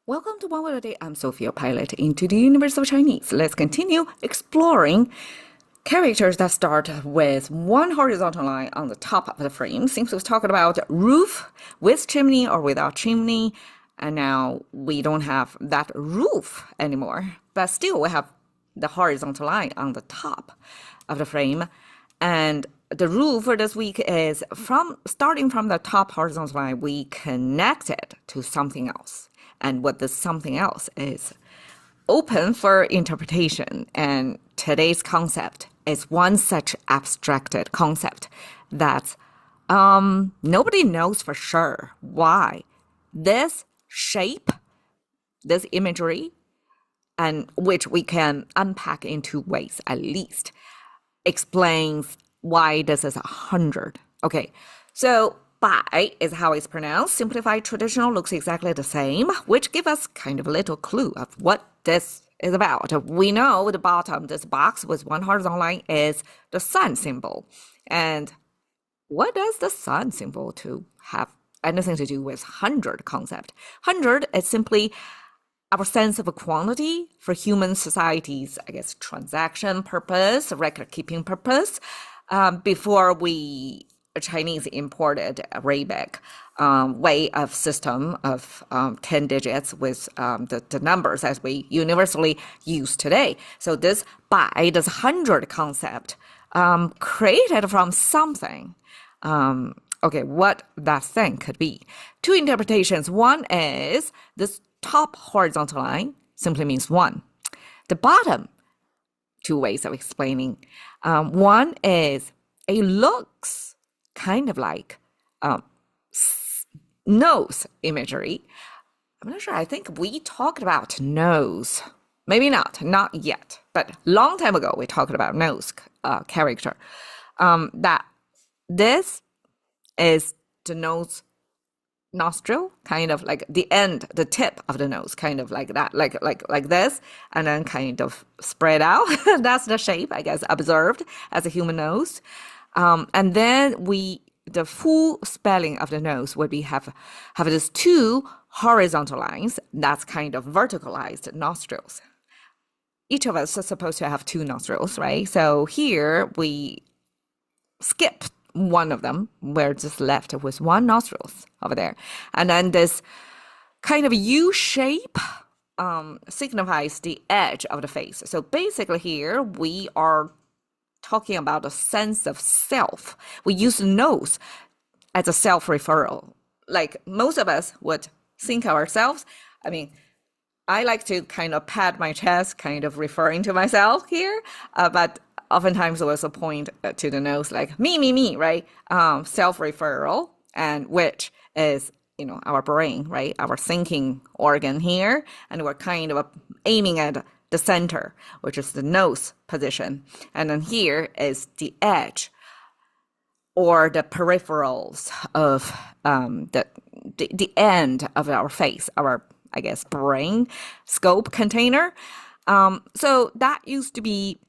Welcome to One Word a Day. I'm Sophie, your pilot into the universe of Chinese. Let's continue exploring characters that start with one horizontal line on the top of the frame. Since we've talked about roof with chimney or without chimney, and now we don't have that roof anymore, but still we have the horizontal line on the top of the frame. And the rule for this week is starting from the top horizontal line, we connect it to something else. And what this something else is open for interpretation. And today's concept is one such abstracted concept that nobody knows for sure why this shape, this imagery, and which we can unpack in two ways at least, explains why this is 100. Okay, so bai is how it's pronounced. Simplified traditional looks exactly the same, which give us kind of a little clue of what this is about. We know the bottom, this box with one horizontal line, is the sun symbol. And what does the sun symbol to have anything to do with 100 concept? 100 is simply our sense of a quantity for human societies, I guess, transaction purpose, record-keeping purpose. Before Chinese imported Arabic way of system of 10 digits with the numbers as we universally use today. So this bai, this 100 concept, created from something. Okay, what that thing could be. Two interpretations. One is this top horizontal line simply means one. The bottom, two ways of explaining. One is it looks kind of like nose imagery. I'm not sure. I think we talked about nose. Maybe not yet, but long time ago we talked about nose character. That this is the nose nostril, kind of like the end, the tip of the nose, kind of like that, like this, and then kind of spread out. That's the shape, I guess, observed as a human nose. And then the full spelling of the nose would be have these two horizontal lines. That's kind of verticalized nostrils. Each of us is supposed to have two nostrils, right? So here we skip one of them. We're just left with one nostrils over there. And then this kind of U shape signifies the edge of the face. So basically here we are talking about a sense of self. We use the nose as a self-referral. Like most of us would think of ourselves. I mean, I like to kind of pat my chest, kind of referring to myself here, but oftentimes we also point to the nose like me, right? Self-referral, and which is, our brain, right? Our thinking organ here. And we're kind of aiming at the center, which is the nose position. And then here is the edge or the peripherals of the end of our face, our, I guess, brain scope container. So that used to be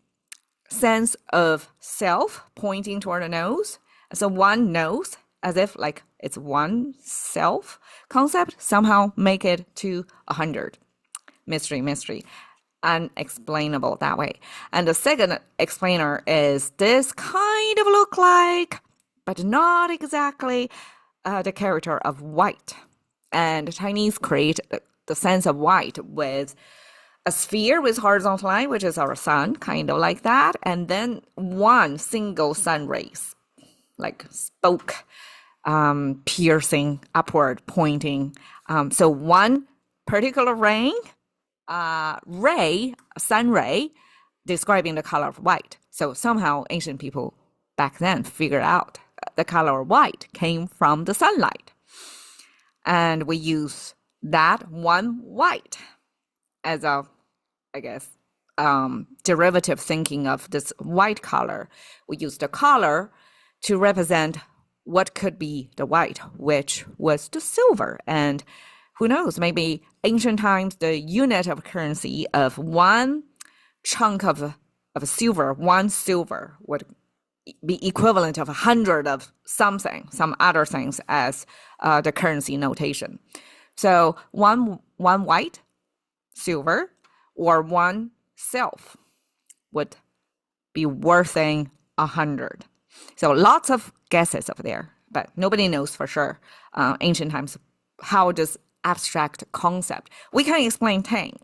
sense of self pointing toward the nose. So one nose, as if like it's one self concept, somehow make it to 100. Mystery. Unexplainable that way. And the second explainer is this kind of look like, but not exactly the character of white. And Chinese create the sense of white with a sphere with horizontal line, which is our sun, kind of like that. And then one single sun rays, like spoke, piercing, upward pointing. So one particular sun ray, describing the color of white. So somehow ancient people back then figured out the color of white came from the sunlight. And we use that one white as a, I guess, derivative thinking of this white color. We use the color to represent what could be the white, which was the silver. And who knows, maybe ancient times, the unit of currency of one chunk of silver, one silver would be equivalent of 100 of something, some other things as the currency notation. So one white, silver, or one self would be worth 100. So lots of guesses over there, but nobody knows for sure. Ancient times, how does abstract concept? We can explain 10,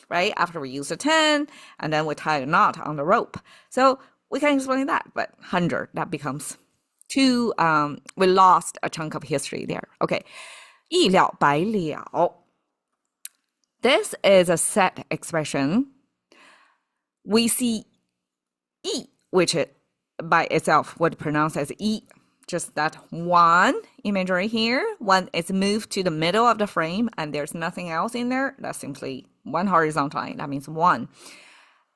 right? After we use a 10, and then we tie a knot on the rope. So we can explain that, but 100, that becomes too, we lost a chunk of history there. Okay, 意料百了. This is a set expression. We see 一, which it, by itself would pronounce as 一, just that one imagery here. When it's moved to the middle of the frame and there's nothing else in there, that's simply one horizontal line. That means one.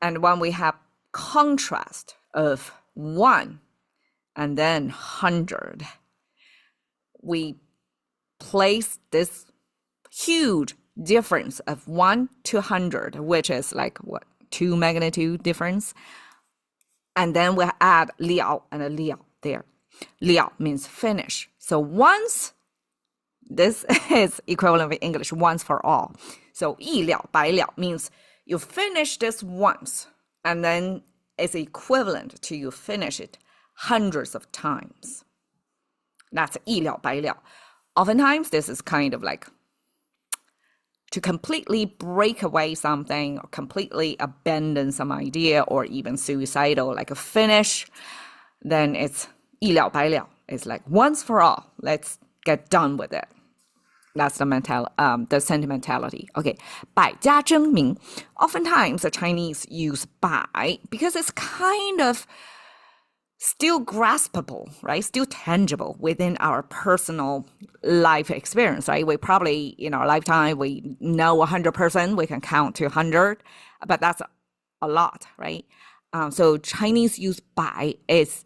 And when we have contrast of 1 and then 100, we place this huge difference of 1 to 100, which is like what, 2 magnitude difference. And then we add 了 and a 了 there. 了 means finish. So once, this is equivalent of English, once for all. So 一了百了 means you finish this once, and then it's equivalent to you finish it hundreds of times. That's 一了百了. Oftentimes, this is kind of like to completely break away something or completely abandon some idea or even suicidal, like a finish, then it's 一了百了. It's like once for all. Let's get done with it. That's the sentimentality. Okay, 百家争鸣. Oftentimes, the Chinese use 百 because it's kind of still graspable, right? Still tangible within our personal life experience, right? We probably, in our lifetime, we know 100%, we can count to 100, but that's a lot, right? So Chinese use 百 is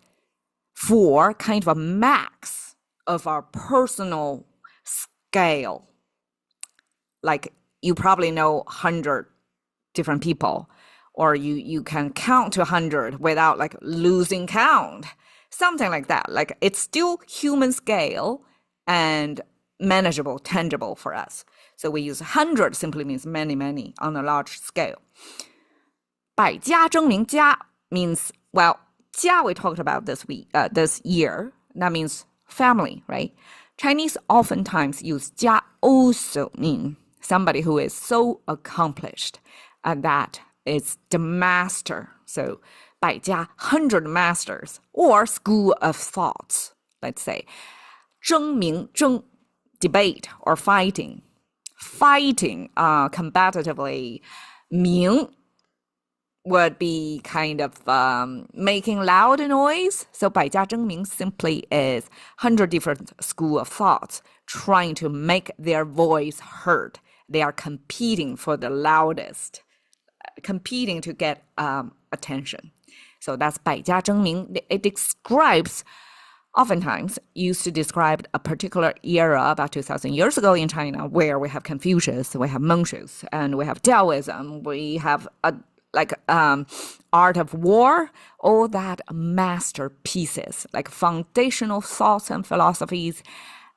for kind of a max of our personal scale. Like you probably know 100 different people, or you can count to 100 without like losing count, something like that. Like it's still human scale and manageable, tangible for us. So we use 100 simply means many, many on a large scale. 百家争鸣, 家 means, well, 家 we talked about this year. That means family, right? Chinese oftentimes use 家 also mean somebody who is so accomplished that is the master. So 百家, 100 masters, or school of thoughts, let's say. 争鸣, 争, debate or fighting. Fighting combatively. 鸣 would be kind of making loud noise. So 百家争鸣 simply is 100 different school of thoughts trying to make their voice heard. They are competing for the loudest, competing to get attention. So that's 百家争鸣. It describes, oftentimes used to describe a particular era about 2,000 years ago in China, where we have Confucius, we have Mencius, and we have Taoism, we have art of war, all that masterpieces, like foundational thoughts and philosophies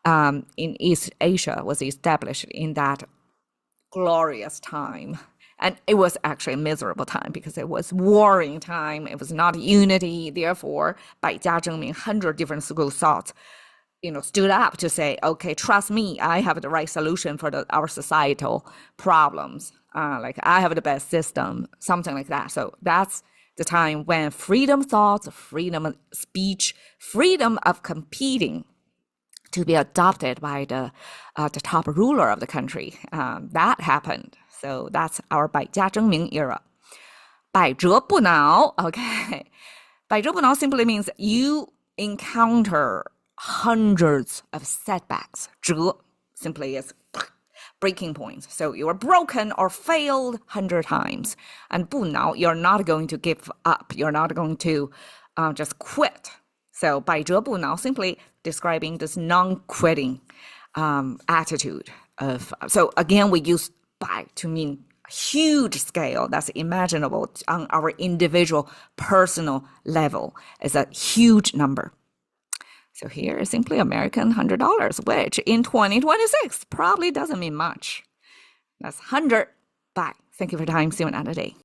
in East Asia was established in that glorious time. And it was actually a miserable time because it was warring time. It was not unity. Therefore, 百家争鸣, 100 different school of thoughts, stood up to say, okay, trust me, I have the right solution for our societal problems. Like I have the best system, something like that. So that's the time when freedom of thoughts, freedom of speech, freedom of competing to be adopted by the top ruler of the country. That happened. So that's our 百家争鸣 era. 百折不挠, okay. 百折不挠 simply means you encounter hundreds of setbacks. 折 simply is breaking points. So you are broken or failed 100 times. And 不挠, you're not going to give up. You're not going to just quit. So 百折不挠 simply describing this non-quitting attitude of. So again, we use 百 to mean huge scale that's imaginable on our individual personal level. It's a huge number. So here is simply American $100, which in 2026 probably doesn't mean much. That's 100. Bye. Thank you for your time. See you another day.